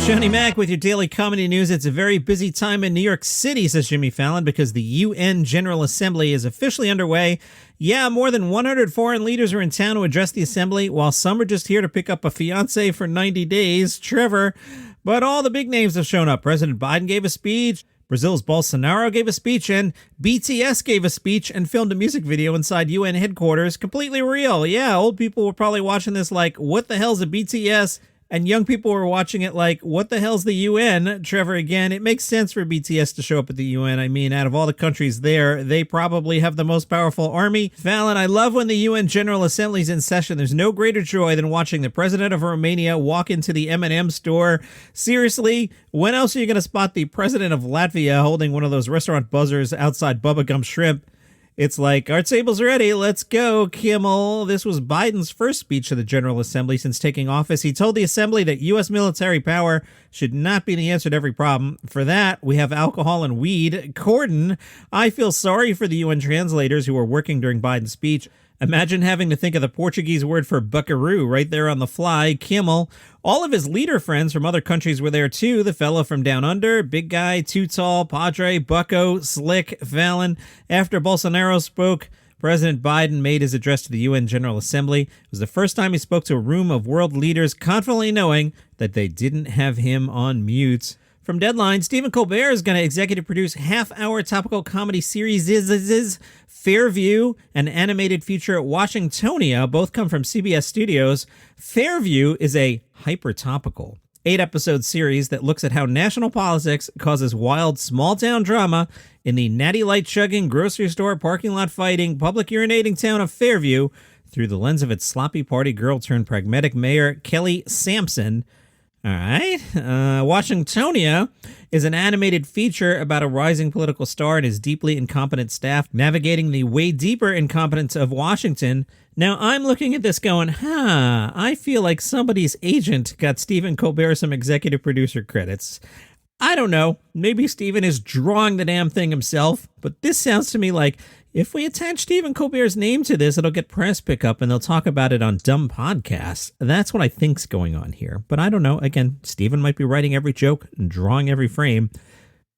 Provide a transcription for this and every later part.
Johnny Mac with your daily comedy news. It's a very busy time in New York City, says Jimmy Fallon, because the UN General Assembly is officially underway. Yeah, more than 100 foreign leaders are in town to address the assembly, while some are just here to pick up a fiancé for 90 days, Trevor. But all the big names have shown up. President Biden gave a speech, Brazil's Bolsonaro gave a speech, and BTS gave a speech and filmed a music video inside UN headquarters. Completely real. Yeah, old people were probably watching this like, what the hell's a BTS? And young people were watching it like, what the hell's the UN? Trevor, again, it makes sense for BTS to show up at the UN. I mean, out of all the countries there, they probably have the most powerful army. Fallon, I love when the UN General Assembly's in session. There's no greater joy than watching the president of Romania walk into the M&M store. Seriously, when else are you going to spot the president of Latvia holding one of those restaurant buzzers outside Bubba Gump Shrimp? It's like, our table's ready, let's go, Kimmel. This was Biden's first speech to the General Assembly since taking office. He told the Assembly that U.S. military power should not be the answer to every problem. For that, we have alcohol and weed. Corden, I feel sorry for the UN translators who were working during Biden's speech. Imagine having to think of the Portuguese word for buckaroo right there on the fly. Kimmel. All of his leader friends from other countries were there too. The fellow from down under, big guy, too tall, Padre, Bucko, Slick, Fallon. After Bolsonaro spoke, President Biden made his address to the UN General Assembly. It was the first time he spoke to a room of world leaders, confidently knowing that they didn't have him on mute. From Deadline, Stephen Colbert is going to executive produce half-hour topical comedy series Fairview, an animated feature Washingtonia. Both come from CBS Studios. Fairview is a hyper-topical 8-episode series that looks at how national politics causes wild small-town drama in the natty light-chugging, grocery store, parking lot fighting, public urinating town of Fairview through the lens of its sloppy party girl-turned-pragmatic mayor, Kelly Sampson. All right. Washingtonia is an animated feature about a rising political star and his deeply incompetent staff navigating the way deeper incompetence of Washington. Now, I'm looking at this going, I feel like somebody's agent got Stephen Colbert some executive producer credits. I don't know. Maybe Stephen is drawing the damn thing himself, but this sounds to me like if we attach Stephen Colbert's name to this, it'll get press pickup and they'll talk about it on dumb podcasts. That's what I think's going on here. But I don't know. Again, Stephen might be writing every joke and drawing every frame.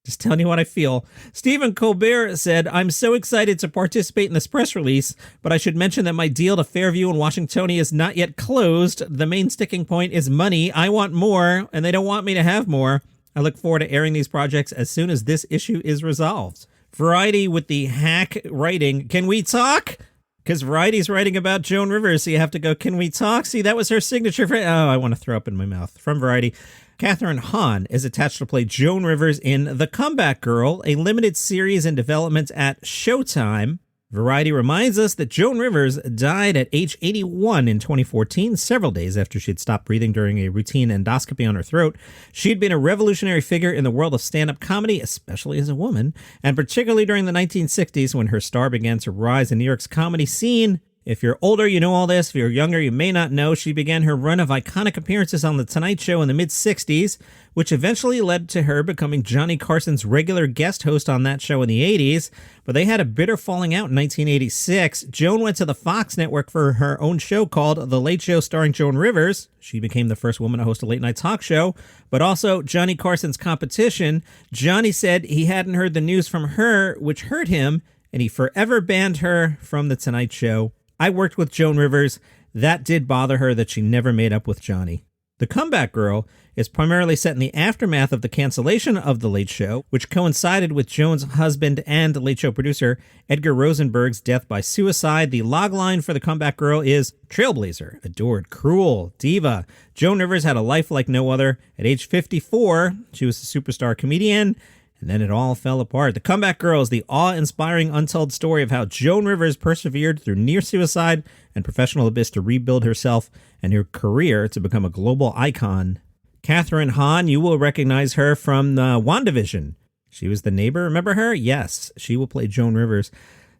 Just telling you what I feel. Stephen Colbert said, I'm so excited to participate in this press release, but I should mention that my deal to Fairview and Washingtonia is not yet closed. The main sticking point is money. I want more, and they don't want me to have more. I look forward to airing these projects as soon as this issue is resolved. Variety with the hack writing, can we talk? Because Variety's writing about Joan Rivers, so you have to go, can we talk? See, that was her signature. Oh, I want to throw up in my mouth. From Variety, Kathryn Hahn is attached to play Joan Rivers in The Comeback Girl, a limited series in development at Showtime. Variety reminds us that Joan Rivers died at age 81 in 2014, several days after she had stopped breathing during a routine endoscopy on her throat. She had been a revolutionary figure in the world of stand-up comedy, especially as a woman, and particularly during the 1960s when her star began to rise in New York's comedy scene. If you're older, you know all this. If you're younger, you may not know. She began her run of iconic appearances on The Tonight Show in the mid-60s, which eventually led to her becoming Johnny Carson's regular guest host on that show in the 80s. But they had a bitter falling out in 1986. Joan went to the Fox network for her own show called The Late Show starring Joan Rivers. She became the first woman to host a late-night talk show, but also Johnny Carson's competition. Johnny said he hadn't heard the news from her, which hurt him, and he forever banned her from The Tonight Show. I worked with Joan Rivers. That did bother her that she never made up with Johnny. The Comeback Girl is primarily set in the aftermath of the cancellation of The Late Show, which coincided with Joan's husband and Late Show producer Edgar Rosenberg's death by suicide. The logline for The Comeback Girl is trailblazer, adored, cruel, diva. Joan Rivers had a life like no other. At age 54, she was a superstar comedian, and then it all fell apart. The Comeback Girl is the awe-inspiring untold story of how Joan Rivers persevered through near suicide and professional abyss to rebuild herself and her career to become a global icon. Kathryn Hahn, you will recognize her from WandaVision. She was the neighbor. Remember her? Yes, she will play Joan Rivers.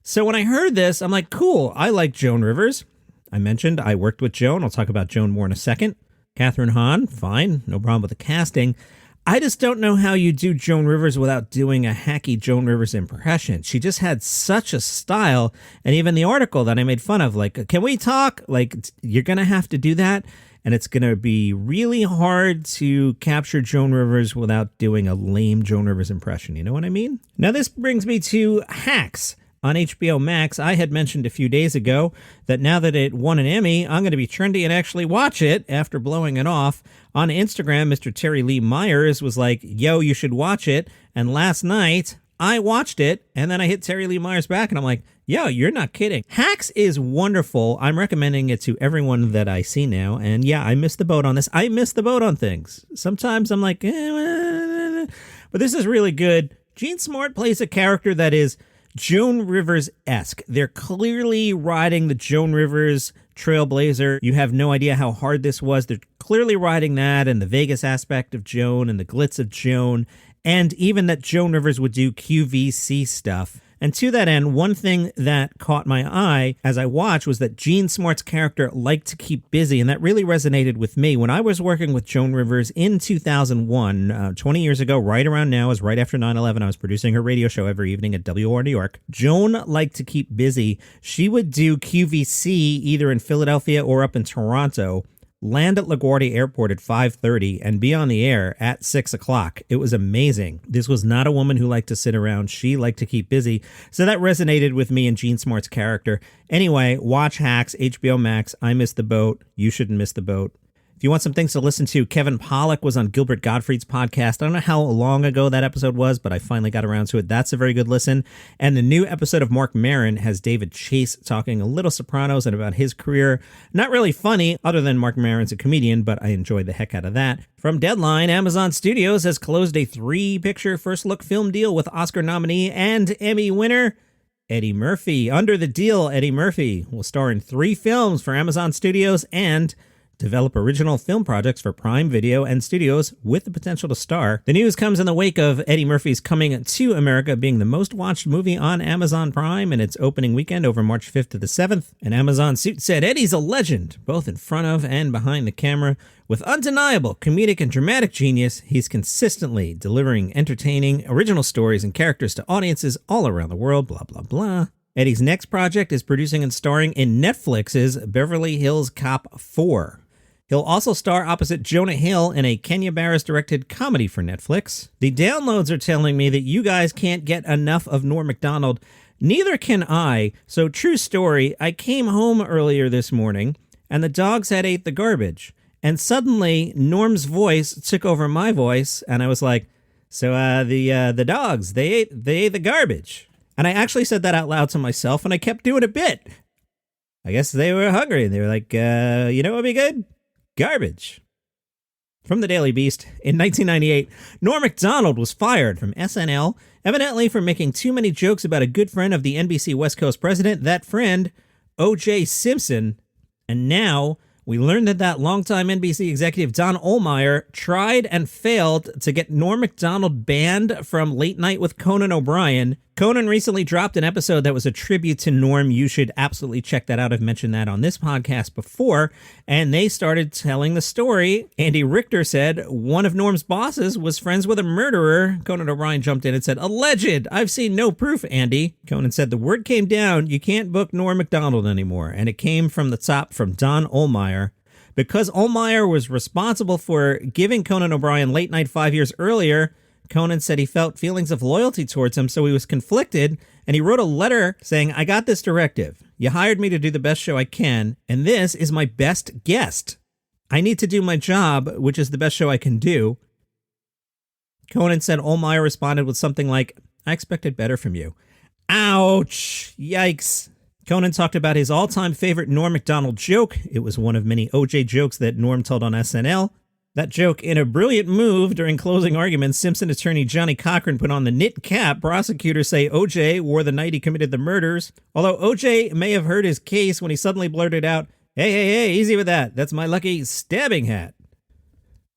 So when I heard this, I'm like, cool, I like Joan Rivers. I mentioned I worked with Joan. I'll talk about Joan more in a second. Kathryn Hahn, fine, no problem with the casting. I just don't know how you do Joan Rivers without doing a hacky Joan Rivers impression. She just had such a style. And even the article that I made fun of, like, can we talk? Like, you're going to have to do that. and it's going to be really hard to capture Joan Rivers without doing a lame Joan Rivers impression. You know what I mean? Now, this brings me to Hacks. On HBO Max, I had mentioned a few days ago that now that it won an Emmy, I'm going to be trendy and actually watch it after blowing it off. On Instagram, Mr. Terry Lee Myers was like, yo, you should watch it. And last night, I watched it, and then I hit Terry Lee Myers back, and I'm like, yo, you're not kidding. Hacks is wonderful. I'm recommending it to everyone that I see now. And yeah, I missed the boat on this. I missed the boat on things. Sometimes I'm like, but this is really good. Jean Smart plays a character that is Joan Rivers-esque. They're clearly riding the Joan Rivers trailblazer. You have no idea how hard this was. They're clearly riding that and the Vegas aspect of Joan and the glitz of Joan, and even that Joan Rivers would do QVC stuff. And to that end, one thing that caught my eye as I watched was that Jean Smart's character liked to keep busy, and that really resonated with me. When I was working with Joan Rivers in 2001, 20 years ago, right around now, is right after 9/11, I was producing her radio show every evening at WOR New York. Joan liked to keep busy. She would do QVC either in Philadelphia or up in Toronto, land at LaGuardia Airport at 5:30 and be on the air at 6 o'clock. It was amazing. This was not a woman who liked to sit around. She liked to keep busy. So that resonated with me and Jean Smart's character. Anyway, watch Hacks, HBO Max. I missed the boat. You shouldn't miss the boat. If you want some things to listen to, Kevin Pollak was on Gilbert Gottfried's podcast. I don't know how long ago that episode was, but I finally got around to it. That's a very good listen. And the new episode of Mark Maron has David Chase talking a little Sopranos and about his career. Not really funny, other than Mark Maron's a comedian, but I enjoyed the heck out of that. From Deadline, Amazon Studios has closed a 3-picture first-look film deal with Oscar nominee and Emmy winner Eddie Murphy. Under the deal, Eddie Murphy will star in 3 films for Amazon Studios and develop original film projects for Prime Video and studios with the potential to star. The news comes in the wake of Eddie Murphy's Coming to America being the most watched movie on Amazon Prime in its opening weekend over March 5th to the 7th. An Amazon suit said Eddie's a legend, both in front of and behind the camera. With undeniable comedic and dramatic genius, he's consistently delivering entertaining, original stories and characters to audiences all around the world, blah, blah, blah. Eddie's next project is producing and starring in Netflix's Beverly Hills Cop 4. He'll also star opposite Jonah Hill in a Kenya Barris-directed comedy for Netflix. The downloads are telling me that you guys can't get enough of Norm Macdonald. Neither can I. So, true story, I came home earlier this morning, and the dogs had ate the garbage. And suddenly, Norm's voice took over my voice, and I was like, so the dogs, they ate the garbage. And I actually said that out loud to myself, and I kept doing a bit. I guess they were hungry. They were like, you know what would be good? Garbage. From the Daily Beast, in 1998, Norm Macdonald was fired from SNL, evidently for making too many jokes about a good friend of the NBC West Coast president, that friend, O.J. Simpson. And now we learned that longtime NBC executive Don Ohlmeyer tried and failed to get Norm Macdonald banned from Late Night with Conan O'Brian. Conan recently dropped an episode that was a tribute to Norm. You should absolutely check that out. I've mentioned that on this podcast before. And they started telling the story. Andy Richter said one of Norm's bosses was friends with a murderer. Conan O'Brien jumped in and said, alleged. I've seen no proof, Andy. Conan said the word came down. You can't book Norm Macdonald anymore. And it came from the top from Don Ohlmeyer. Because Ohlmeyer was responsible for giving Conan O'Brien Late Night 5 years earlier, Conan said he felt feelings of loyalty towards him, so he was conflicted, and he wrote a letter saying, I got this directive. You hired me to do the best show I can, and this is my best guest. I need to do my job, which is the best show I can do. Conan said Ohlmeyer responded with something like, I expected better from you. Ouch! Yikes! Conan talked about his all-time favorite Norm Macdonald joke. It was one of many OJ jokes that Norm told on SNL. That joke, in a brilliant move during closing arguments, Simpson attorney Johnny Cochran put on the knit cap. Prosecutors say O.J. wore the night he committed the murders. Although O.J. may have heard his case when he suddenly blurted out, hey, easy with that. That's my lucky stabbing hat.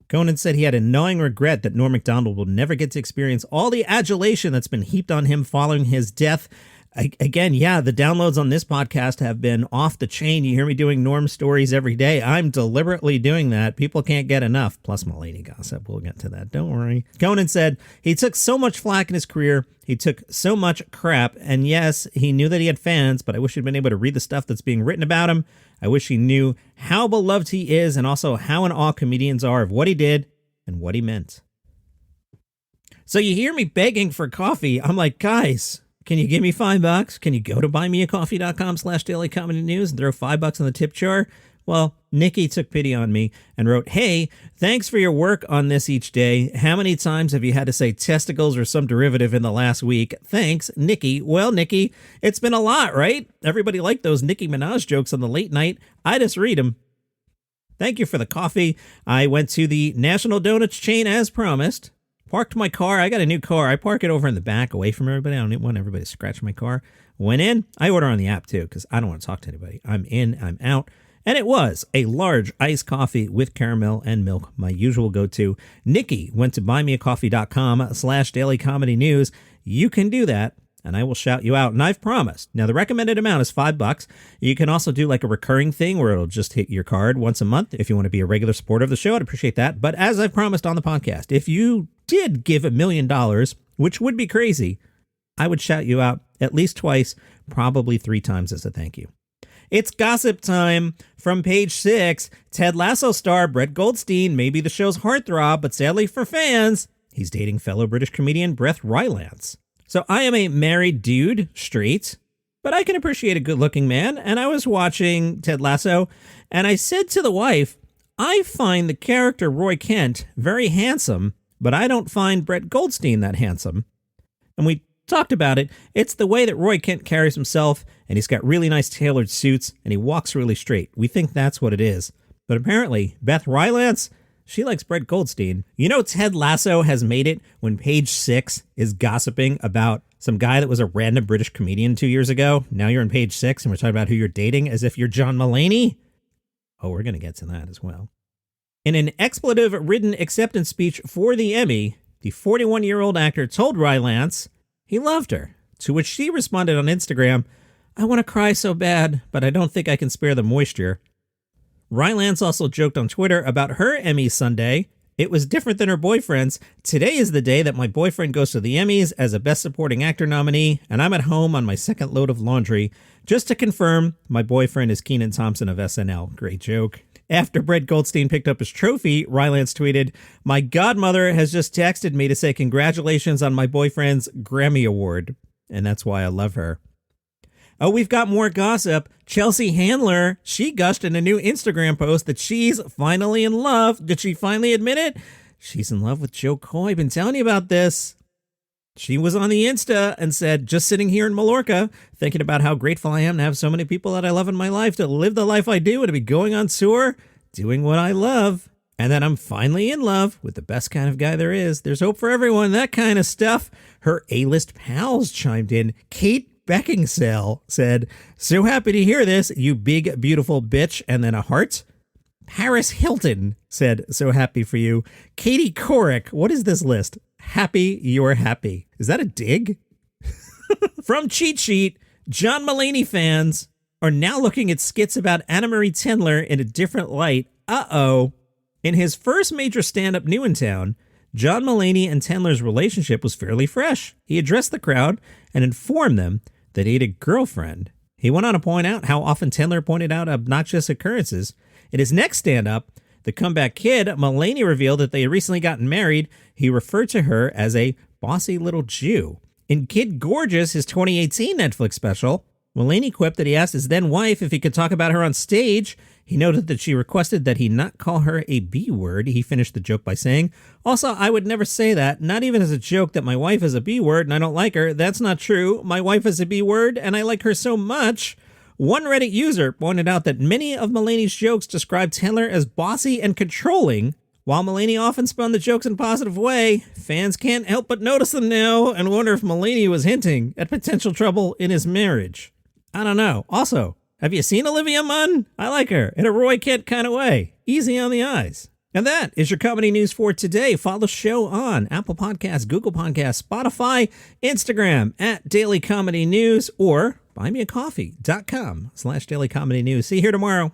Conan said he had a gnawing regret that Norm Macdonald will never get to experience all the adulation that's been heaped on him following his death. Again, yeah, the downloads on this podcast have been off the chain. You hear me doing Norm stories every day. I'm deliberately doing that. People can't get enough. Plus Mulaney gossip. We'll get to that. Don't worry. Conan said he took so much flack in his career. He took so much crap. And yes, he knew that he had fans, but I wish he'd been able to read the stuff that's being written about him. I wish he knew how beloved he is and also how in awe comedians are of what he did and what he meant. So you hear me begging for coffee. I'm like, guys, can you give me $5? Can you go to buymeacoffee.com/dailycomedynews and throw $5 in the tip jar? Well, Nikki took pity on me and wrote, hey, thanks for your work on this each day. How many times have you had to say testicles or some derivative in the last week? Thanks, Nikki. Well, Nikki, it's been a lot, right? Everybody liked those Nicki Minaj jokes on the late night. I just read them. Thank you for the coffee. I went to the National Donuts chain as promised. Parked my car. I got a new car. I park it over in the back away from everybody. I don't want everybody to scratch my car. Went in. I order on the app too because I don't want to talk to anybody. I'm in. I'm out. And it was a large iced coffee with caramel and milk, my usual go-to. Nikki went to buymeacoffee.com/dailycomedynews. You can do that, and I will shout you out. And I've promised. Now, the recommended amount is $5. You can also do like a recurring thing where it'll just hit your card once a month. If you want to be a regular supporter of the show, I'd appreciate that. But as I've promised on the podcast, if you did give $1 million, which would be crazy, I would shout you out at least twice, probably 3 times as a thank you. It's gossip time. From Page 6, Ted Lasso star Brett Goldstein may be the show's heartthrob, but sadly for fans, he's dating fellow British comedian Beth Rylance. So I am a married dude, straight, but I can appreciate a good-looking man, and I was watching Ted Lasso, and I said to the wife, I find the character Roy Kent very handsome, but I don't find Brett Goldstein that handsome. And we talked about it. It's the way that Roy Kent carries himself, and he's got really nice tailored suits, and he walks really straight. We think that's what it is. But apparently, Beth Rylance, she likes Brett Goldstein. You know, Ted Lasso has made it when Page 6 is gossiping about some guy that was a random British comedian 2 years ago. Now you're on Page 6, and we're talking about who you're dating as if you're John Mulaney. Oh, we're going to get to that as well. In an expletive-ridden acceptance speech for the Emmy, the 41-year-old actor told Rylance he loved her, to which she responded on Instagram, I want to cry so bad, but I don't think I can spare the moisture. Rylance also joked on Twitter about her Emmy Sunday. It was different than her boyfriend's. Today is the day that my boyfriend goes to the Emmys as a Best Supporting Actor nominee, and I'm at home on my second load of laundry. Just to confirm, my boyfriend is Kenan Thompson of SNL. Great joke. After Brett Goldstein picked up his trophy, Rylance tweeted, my godmother has just texted me to say congratulations on my boyfriend's Grammy Award. And that's why I love her. Oh, we've got more gossip. Chelsea Handler, she gushed in a new Instagram post that she's finally in love. Did she finally admit it? She's in love with Jo Koy. Been telling you about this. She was on the Insta and said, just sitting here in Mallorca, thinking about how grateful I am to have so many people that I love in my life, to live the life I do, and to be going on tour, doing what I love. And that I'm finally in love with the best kind of guy there is. There's hope for everyone, that kind of stuff. Her A-list pals chimed in. Kate Beckinsale said, so happy to hear this, you big, beautiful bitch. And then a heart. Paris Hilton said, so happy for you. Katie Couric, what is this list? Happy you're happy. Is that a dig? From Cheat Sheet, John Mulaney fans are now looking at skits about Anna Marie Tendler in a different light. Uh-oh. In his first major stand-up new in town, John Mulaney and Tendler's relationship was fairly fresh. He addressed the crowd and informed them that he had a girlfriend. He went on to point out how often Tendler pointed out obnoxious occurrences. In his next stand-up, The Comeback Kid, Mulaney revealed that they had recently gotten married. He referred to her as a bossy little Jew. In Kid Gorgeous, his 2018 Netflix special, Mulaney quipped that he asked his then-wife if he could talk about her on stage. He noted that she requested that he not call her a B-word. He finished the joke by saying, also, I would never say that, not even as a joke that my wife is a B-word and I don't like her. That's not true. My wife is a B-word and I like her so much. One Reddit user pointed out that many of Mulaney's jokes described Tendler as bossy and controlling. While Mulaney often spun the jokes in a positive way, fans can't help but notice them now and wonder if Mulaney was hinting at potential trouble in his marriage. I don't know. Also, have you seen Olivia Munn? I like her in a Roy Kent kind of way. Easy on the eyes. And that is your comedy news for today. Follow the show on Apple Podcasts, Google Podcasts, Spotify, Instagram at Daily Comedy News, or buymeacoffee.com/Daily Comedy News. See you here tomorrow.